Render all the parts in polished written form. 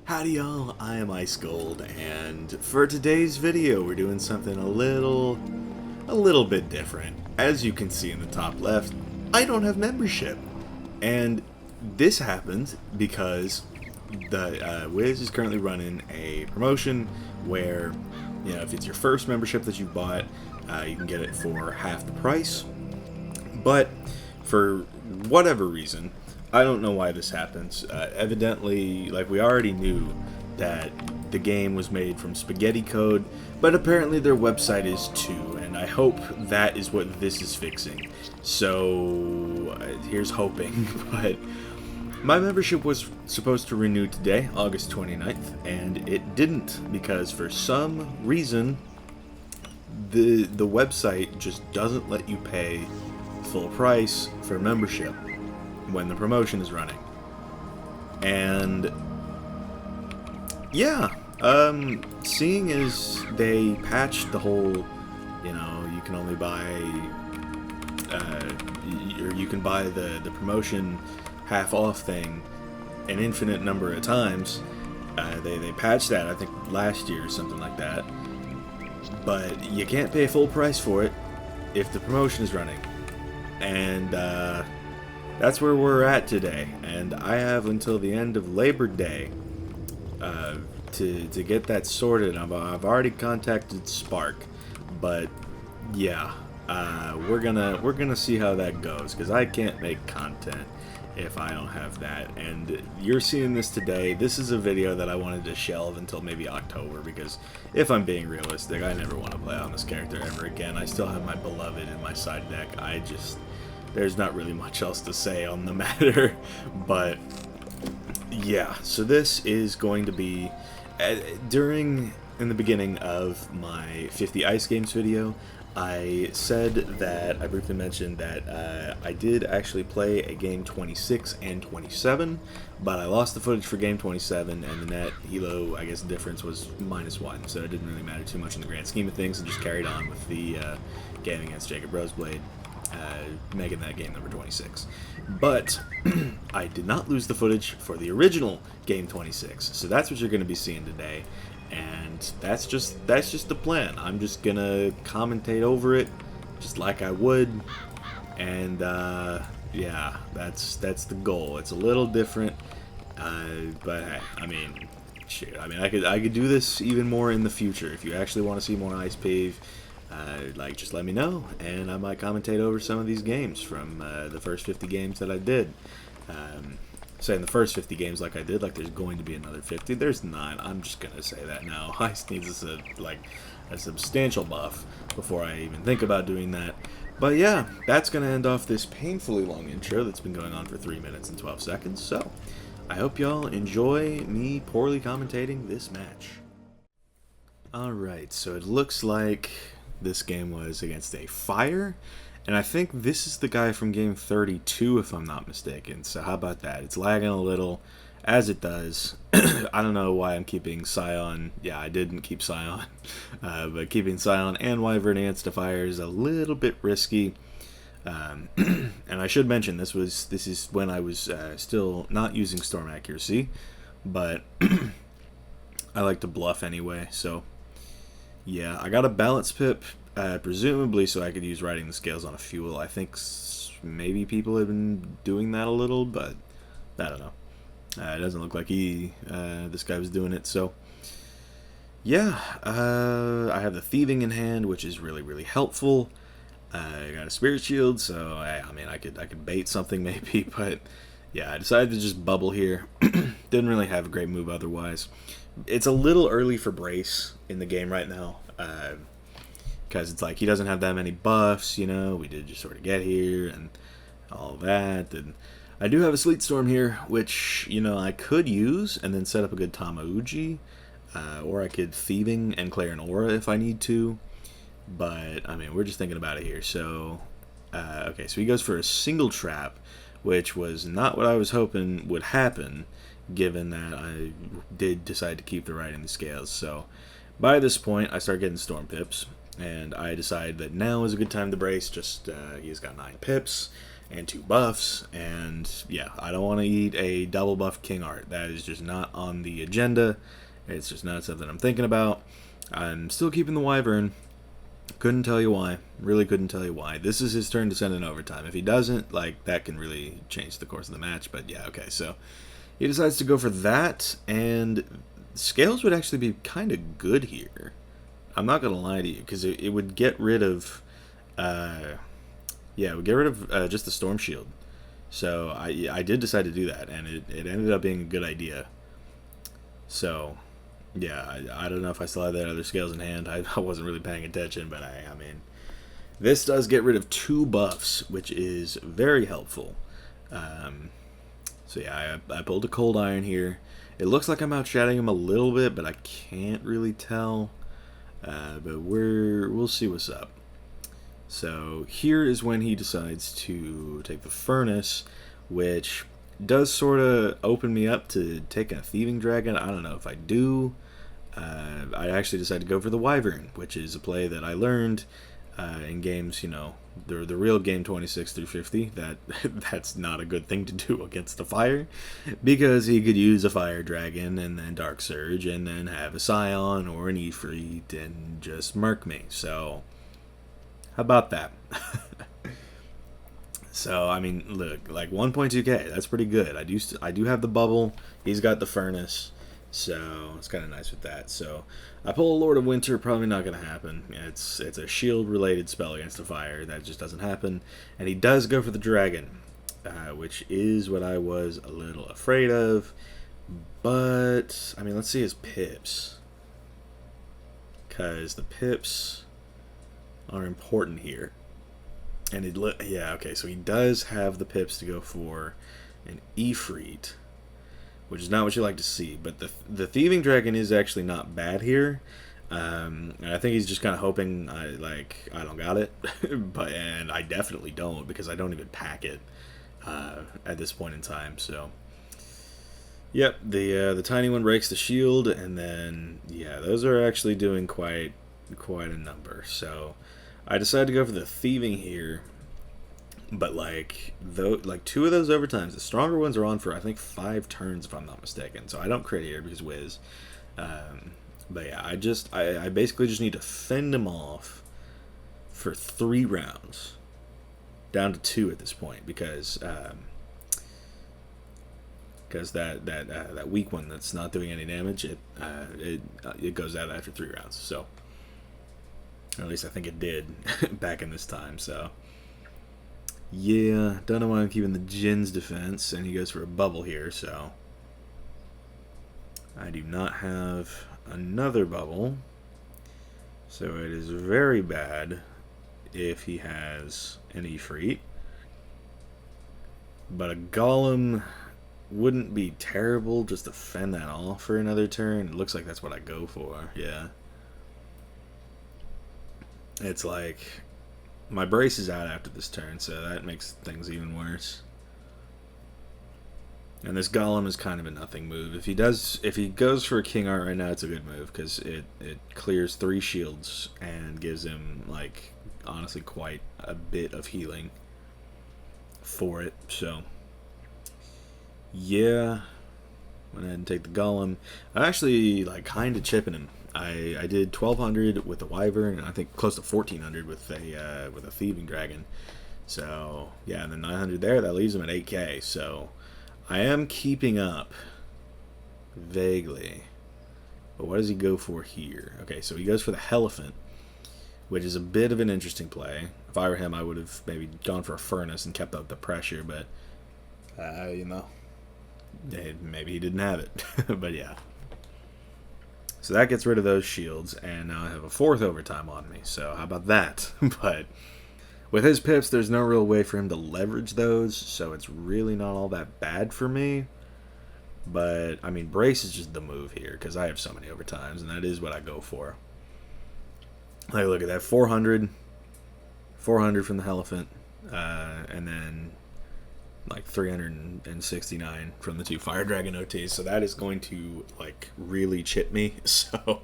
Howdy y'all, I am Ice Gold, and for today's video we're doing something a little bit different. As you can see in the top left, I don't have membership, and this happened because the Wiz is currently running a promotion where, you know, if it's your first membership that you've bought, you can get it for half the price. But for whatever reason, I don't know why this happens. Evidently, like, we already knew that the game was made from spaghetti code, but apparently their website is too, and I hope that is what this is fixing. So, here's hoping. But my membership was supposed to renew today, August 29th, and it didn't, because for some reason, the website just doesn't let you pay full price for membership when the promotion is running. And yeah, seeing as they patched the whole, you know, you can only buy or you can buy the promotion half off thing an infinite number of times. They patched that, I think, last year or something like that. But you can't pay full price for it if the promotion is running. And that's where we're at today, and I have until the end of Labor Day to get that sorted. I've already contacted Spark, but yeah, we're gonna see how that goes, because I can't make content if I don't have that. And you're seeing this today. This is a video that I wanted to shelve until maybe October, because if I'm being realistic, I never want to play on this character ever again. I still have my beloved in my side deck. There's not really much else to say on the matter. But yeah, so this is going to be in the beginning of my 50 Ice Games video. I said that, I briefly mentioned that I did actually play a game 26 and 27, but I lost the footage for game 27, and the net elo, I guess, difference was -1, so it didn't really matter too much in the grand scheme of things, and just carried on with the game against Jacob Roseblade, making that game number 26. But I did not lose the footage for the original game 26, so that's what you're going to be seeing today. And that's just the plan. I'm just gonna commentate over it, just like I would, and yeah, that's the goal. It's a little different, but hey, I mean, shit. I mean, I could do this even more in the future. If you actually want to see more Ice Pave, like, just let me know, and I might commentate over some of these games from the first 50 games that I did. Saying the first 50 games like I did, like there's going to be another 50. There's not. I'm just gonna say that now. Ice needs a substantial buff before I even think about doing that. But yeah, that's gonna end off this painfully long intro that's been going on for 3 minutes and 12 seconds. So I hope y'all enjoy me poorly commentating this match. Alright, so it looks like this game was against a Fire. And I think this is the guy from game 32, if I'm not mistaken. So how about that? It's lagging a little, as it does. I don't know why I'm keeping Scion. Yeah, I didn't keep Scion. But keeping Scion and Wyvern against a Fire is a little bit risky. And I should mention, this is when I was still not using Storm Accuracy. But I like to bluff anyway, so yeah, I got a balance pip. Presumably so I could use riding the scales on a fuel. I think maybe people have been doing that a little, but I don't know. It doesn't look like this guy was doing it. So yeah, I have the thieving in hand, which is really helpful. I got a spirit shield, so I mean I could bait something maybe, but yeah, I decided to just bubble here. Didn't really have a great move otherwise. It's a little early for Brace in the game right now. Because it's like he doesn't have that many buffs, you know, we did just sort of get here and all that. And I do have a Sleet Storm here, which, you know, I could use and then set up a good Tamauji, or I could Thieving and clear an Aura if I need to. But, I mean, we're just thinking about it here. So, okay, so he goes for a single trap, which was not what I was hoping would happen, given that I did decide to keep the riding the scales. So, by this point, I start getting Storm Pips. And I decide that now is a good time to brace. Just he's got 9 pips, and 2 buffs, and yeah, I don't want to eat a double buff King Art. That is just not on the agenda. It's just not something I'm thinking about. I'm still keeping the Wyvern. Couldn't tell you why. Really couldn't tell you why. This is his turn to send in overtime. If he doesn't, like, that can really change the course of the match, but yeah, okay, so he decides to go for that, and Scales would actually be kind of good here. I'm not going to lie to you, because it would get rid of, yeah, it would get rid of just the Storm Shield. So I did decide to do that, and it ended up being a good idea. So, yeah, I don't know if I still had that other Scales in hand. I wasn't really paying attention, but I mean, this does get rid of 2 buffs, which is very helpful. So yeah, I pulled a Cold Iron here. It looks like I'm outshadowing him a little bit, but I can't really tell. But we'll see what's up. So here is when he decides to take the Furnace, which does sort of open me up to take a Thieving Dragon. I don't know if I do. I actually decided to go for the Wyvern, which is a play that I learned in games, you know, the real game 26 through 50, that's not a good thing to do against the fire, because he could use a Fire Dragon and then Dark Surge and then have a Scion or an Ifrit and just murk me. So how about that? So I mean, look, like 1.2k, that's pretty good. I do have the bubble. He's got the Furnace. So it's kind of nice with that. So I pull a Lord of Winter, probably not going to happen. It's a shield-related spell against the fire. That just doesn't happen. And he does go for the dragon, which is what I was a little afraid of. But, I mean, let's see his pips. Because the pips are important here. And yeah, okay, so he does have the pips to go for an Ifrit, which is not what you like to see. But the Thieving Dragon is actually not bad here. And I think he's just kind of hoping I don't got it. and I definitely don't, because I don't even pack it at this point in time. So, yep, the tiny one breaks the shield, and then, yeah, those are actually doing quite a number. So I decided to go for the Thieving here. But like 2 of those overtimes, the stronger ones are on for I think 5 turns if I'm not mistaken. So I don't crit here because Wiz. But yeah, I basically just need to fend him off for 3 rounds, down to 2 at this point, because that weak one that's not doing any damage, it goes out after 3 rounds. So, or at least I think it did back in this time. So. Yeah, don't know why I'm keeping the Jin's defense, and he goes for a bubble here, so I do not have another bubble, so it is very bad if he has an Ifrit, but a Golem wouldn't be terrible just to fend that off for another turn. It looks like that's what I go for, yeah. It's like my brace is out after this turn, so that makes things even worse. And this Golem is kind of a nothing move. If he goes for a King Art right now, it's a good move, because it clears 3 shields and gives him, like, honestly quite a bit of healing for it. So, yeah, went ahead and take the Golem. I'm actually, like, kind of chipping him. I did 1,200 with the Wyvern, and I think close to 1,400 with a Thieving Dragon. So yeah, and then 900 there. That leaves him at 8k. So I am keeping up vaguely. But what does he go for here? Okay, so he goes for the Elephant, which is a bit of an interesting play. If I were him, I would have maybe gone for a Furnace and kept up the pressure. But you know, maybe he didn't have it. But yeah. So that gets rid of those shields, and now I have a 4th overtime on me, so how about that? But with his pips, there's no real way for him to leverage those, so it's really not all that bad for me. But, I mean, Brace is just the move here, because I have so many overtimes, and that is what I go for. Like, look at that, 400 from the Elephant, and then like 369 from the 2 Fire Dragon OTs, so that is going to like really chip me. So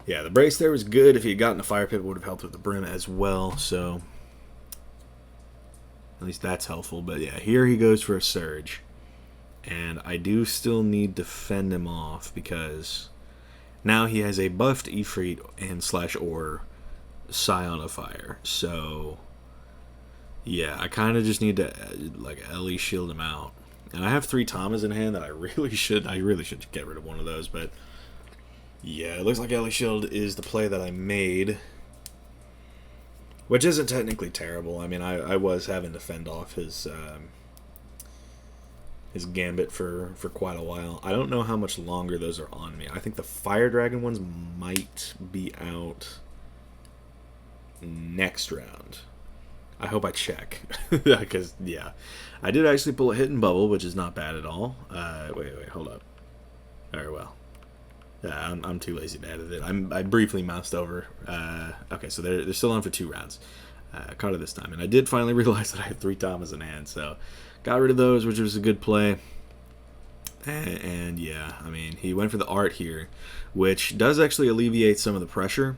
yeah, the brace there was good. If he had gotten a Fire Pit, it would have helped with the Brim as well. So At least that's helpful. But yeah, here he goes for a Surge. And I do still need to fend him off because now he has a buffed Ifrit and /or Scion of Fire. So yeah, I kind of just need to like Ellie shield him out. And I have 3 Tamas in hand that I really should get rid of one of those, but yeah, it looks like Ellie Shield is the play that I made. Which isn't technically terrible. I mean, I was having to fend off his Gambit for quite a while. I don't know how much longer those are on me. I think the Fire Dragon ones might be out next round. I hope I check. Because, yeah. I did actually pull a Hidden Bubble, which is not bad at all. Wait, hold up. Very well. Yeah, I'm too lazy to edit it. I briefly moused over. Okay, so they're still on for 2 rounds. Caught it this time. And I did finally realize that I have 3 Tamas in hand, so got rid of those, which was a good play. And yeah, I mean, he went for the art here, which does actually alleviate some of the pressure.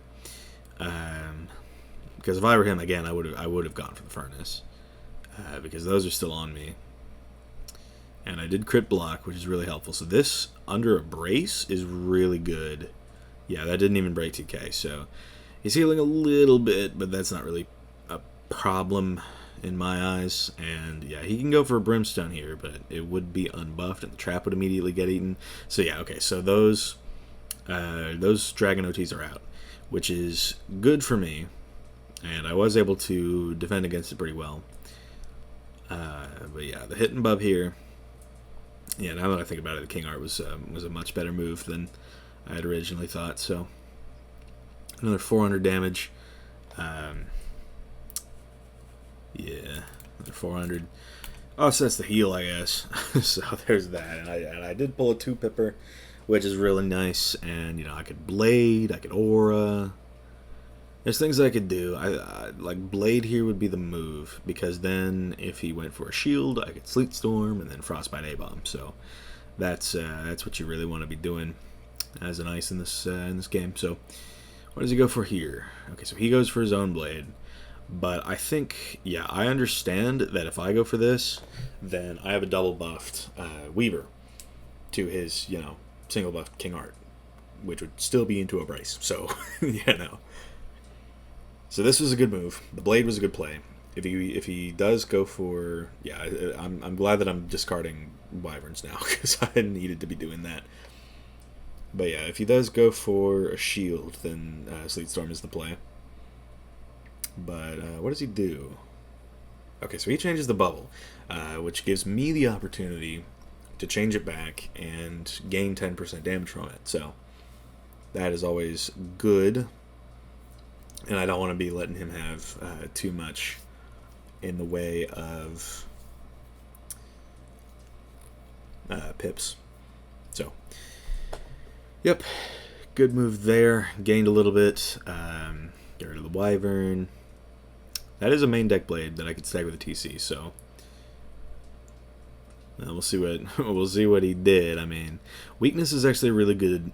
Because if I were him, again, I would have gone for the Furnace. Because those are still on me. And I did crit block, which is really helpful. So this under a brace is really good. Yeah, that didn't even break 2k. So he's healing a little bit, but that's not really a problem in my eyes. And yeah, he can go for a Brimstone here, but it would be unbuffed, and the trap would immediately get eaten. So yeah, okay. So those Dragon OTs are out, which is good for me. And I was able to defend against it pretty well. But yeah, the hit and bub here. Yeah, now that I think about it, the King Art was a much better move than I had originally thought. So another 400 damage. Yeah, another 400. Oh, so that's the heal, I guess. So there's that, and I did pull a 2-pipper, which is really nice. And you know, I could Blade, I could Aura. There's things I could do. I like Blade here would be the move, because then if he went for a shield, I could Sleet Storm and then Frostbite A-Bomb. So that's what you really want to be doing as an ice in this game. So what does he go for here? Okay, so he goes for his own Blade, but I think, yeah, I understand that if I go for this, then I have a double buffed Weaver to his, you know, single buffed King Art, which would still be into a brace. So yeah, no. So this was a good move. The Blade was a good play. If he does go for, yeah, I'm glad that I'm discarding Wyverns now, because I needed to be doing that. But yeah, if he does go for a shield, then Sleet Storm is the play. But what does he do? Okay, so he changes the bubble, which gives me the opportunity to change it back and gain 10% damage from it. So that is always good. And I don't want to be letting him have too much in the way of pips. So, yep, good move there. Gained a little bit. Get rid of the Wyvern. That is a main deck Blade that I could stack with a TC. So we'll see what he did. I mean, weakness is actually a really good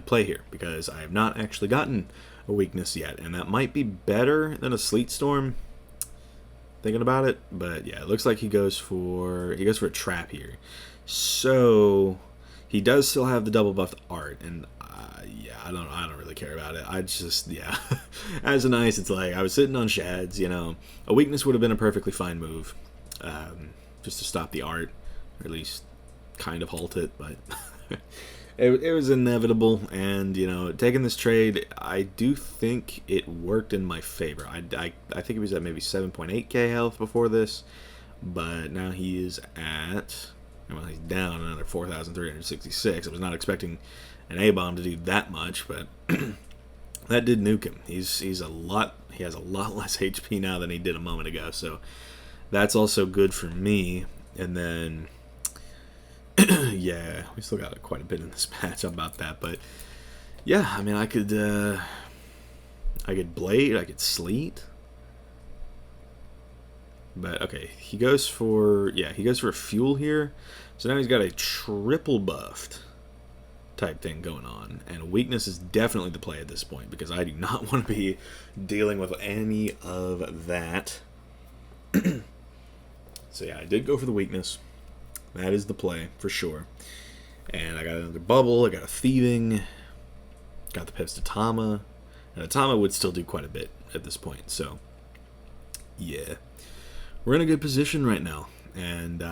play here, because I have not actually gotten a weakness yet, and that might be better than a Sleet Storm, thinking about it. But yeah, it looks like he goes for a trap here, so he does still have the double buffed art. And yeah, I don't really care about it. I just, yeah, as an ice, it's like I was sitting on shads, you know. A weakness would have been a perfectly fine move, just to stop the art, or at least kind of halt it, but it was inevitable. And you know, taking this trade, I do think it worked in my favor. I think he was at maybe 7.8k health before this, but now he is at, well, he's down another 4,366. I was not expecting an A-bomb to do that much, but that did nuke him. He has a lot less HP now than he did a moment ago, so that's also good for me. And then yeah, we still got quite a bit in this match about that, but yeah, I mean, I could Blade, I could Sleet, but okay, he goes for a fuel here, so now he's got a triple buffed type thing going on, and weakness is definitely the play at this point, because I do not want to be dealing with any of that. So yeah, I did go for the weakness. That is the play, for sure. And I got another bubble, I got a thieving, got the pips to Tama. And Tama would still do quite a bit at this point, so yeah. We're in a good position right now. And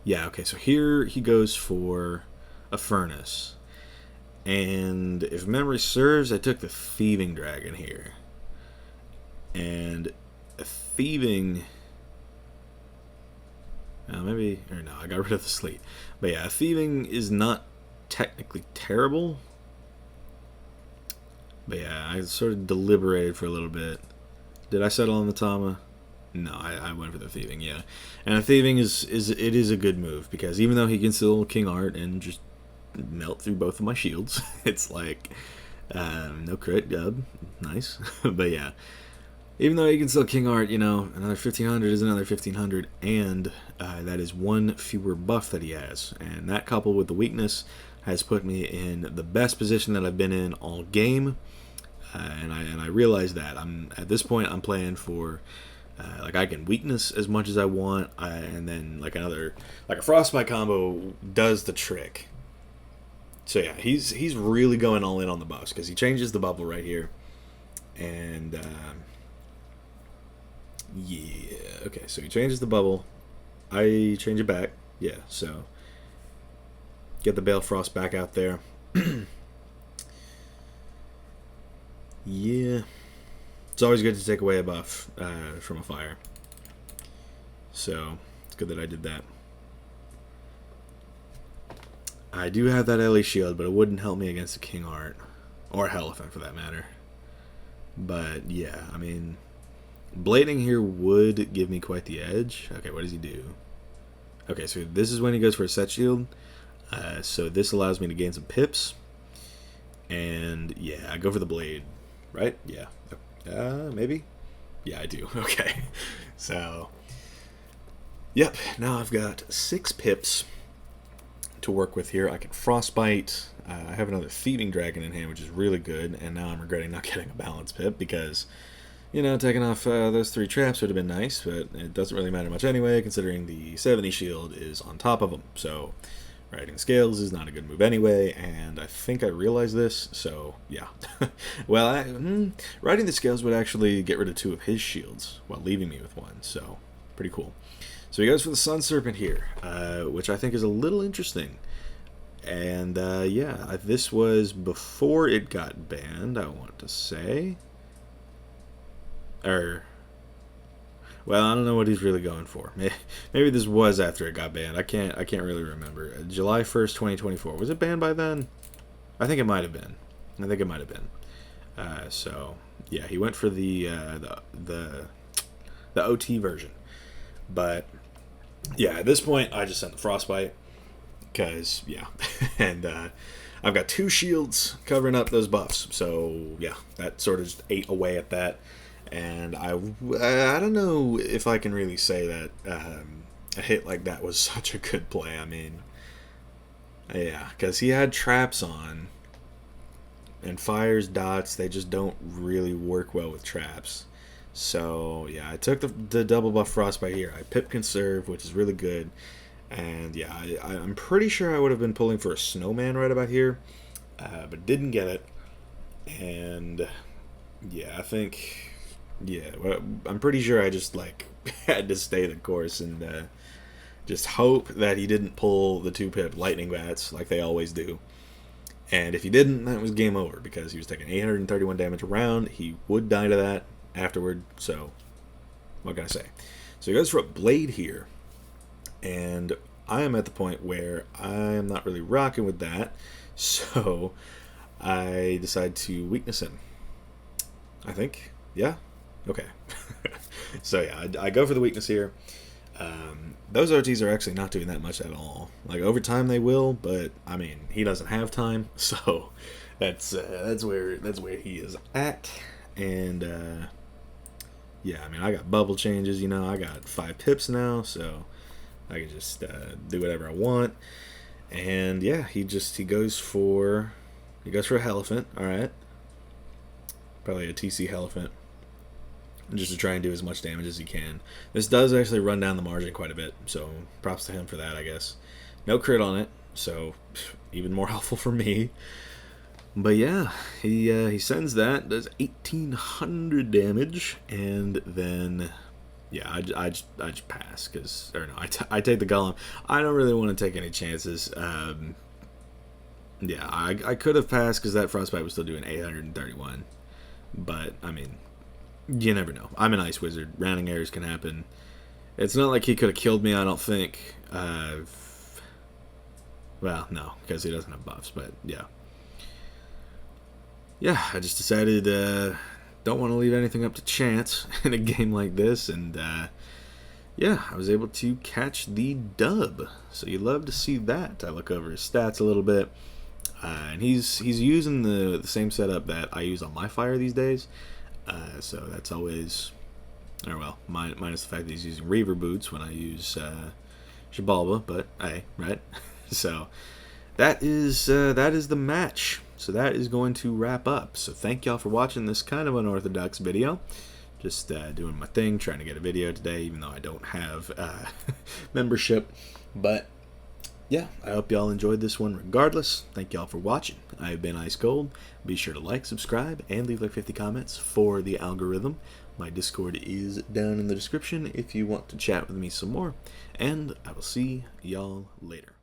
yeah, okay, so here he goes for a furnace. And if memory serves, I took the thieving dragon here. And a thieving... maybe... Or no, I got rid of the sleep. But yeah, a thieving is not technically terrible. But yeah, I sort of deliberated for a little bit. Did I settle on the Tama? No, I went for the thieving, yeah. And a thieving is a good move, because even though he can still King Art and just melt through both of my shields, it's like, no crit, dub, nice. But yeah, even though he can still King Art, you know, another 1500 is another 1500, and that is one fewer buff that he has. And that, coupled with the weakness, has put me in the best position that I've been in all game. And I realize that at this point I'm playing for like I can weakness as much as I want, and then like a frostbite combo does the trick. So yeah, he's really going all in on the buffs, because he changes the bubble right here, and yeah, okay, so he changes the bubble, I change it back, yeah, so get the Balefrost back out there. Yeah, it's always good to take away a buff from a fire. So it's good that I did that. I do have that Ellie shield, but it wouldn't help me against the King Art, or Elephant for that matter. But yeah, I mean, blading here would give me quite the edge. Okay, what does he do? Okay, so this is when he goes for a set shield. So this allows me to gain some pips. And yeah, I go for the blade. Right? Yeah. Maybe? Yeah, I do. Okay. So, yep. Now I've got 6 pips to work with here. I can frostbite. I have another thieving dragon in hand, which is really good. And now I'm regretting not getting a balance pip, because, you know, taking off those 3 traps would have been nice, but it doesn't really matter much anyway, considering the 70 shield is on top of them. So, riding the scales is not a good move anyway, and I think I realized this, so yeah. Well, riding the scales would actually get rid of 2 of his shields while leaving me with 1, so pretty cool. So he goes for the Sun Serpent here, which I think is a little interesting. And yeah, this was before it got banned, I want to say. Well, I don't know what he's really going for. Maybe this was after it got banned. I can't really remember. July 1st, 2024. Was it banned by then? I think it might have been. So yeah, he went for the OT version. But yeah, at this point, I just sent the frostbite, because yeah, and I've got 2 shields covering up those buffs. So yeah, that sort of just ate away at that. And I don't know if I can really say that a hit like that was such a good play. I mean, yeah, because he had traps on, and fires, dots, they just don't really work well with traps. So yeah, I took the double buff frostbite here. I pip conserve, which is really good. And yeah, I'm pretty sure I would have been pulling for a snowman right about here, but didn't get it. And yeah, I think... Yeah, well, I'm pretty sure I just, like, had to stay the course and just hope that he didn't pull the 2-pip lightning bats like they always do. And if he didn't, that was game over, because he was taking 831 damage a round. He would die to that afterward, so what can I say? So he goes for a blade here, and I am at the point where I am not really rocking with that, so I decide to weakness him. I think, yeah? Okay. So yeah, I go for the weakness here. Those OTs are actually not doing that much at all. Like, over time they will, but I mean, he doesn't have time, so that's where he is at. And yeah, I mean, I got bubble changes, you know, I got 5 pips now, so I can just do whatever I want. And yeah, he goes for a Elephant. All right, probably a TC Elephant. just to try and do as much damage as he can. This does actually run down the margin quite a bit, so props to him for that, I guess. No crit on it, so even more helpful for me. But yeah, he sends that, does 1,800 damage, and then yeah, I just pass, because, or no, I take the golem. I don't really want to take any chances. Yeah, I could have passed because that frostbite was still doing 831, but I mean, you never know. I'm an ice wizard. Rounding errors can happen. It's not like he could have killed me, I don't think. Well, no, because he doesn't have buffs, but yeah. Yeah, I just decided don't want to leave anything up to chance in a game like this, and yeah, I was able to catch the dub. So you love to see that. I look over his stats a little bit, and he's using the same setup that I use on my fire these days. So that's always, or well, minus the fact that he's using Reaver boots when I use Shabalba, but hey, right? So that is the match. So that is going to wrap up. So thank y'all for watching this kind of unorthodox video. Just doing my thing, trying to get a video today, even though I don't have membership. But yeah, I hope y'all enjoyed this one regardless. Thank y'all for watching. I've been Ice Cold. Be sure to like, subscribe, and leave like 50 comments for the algorithm. My Discord is down in the description if you want to chat with me some more. And I will see y'all later.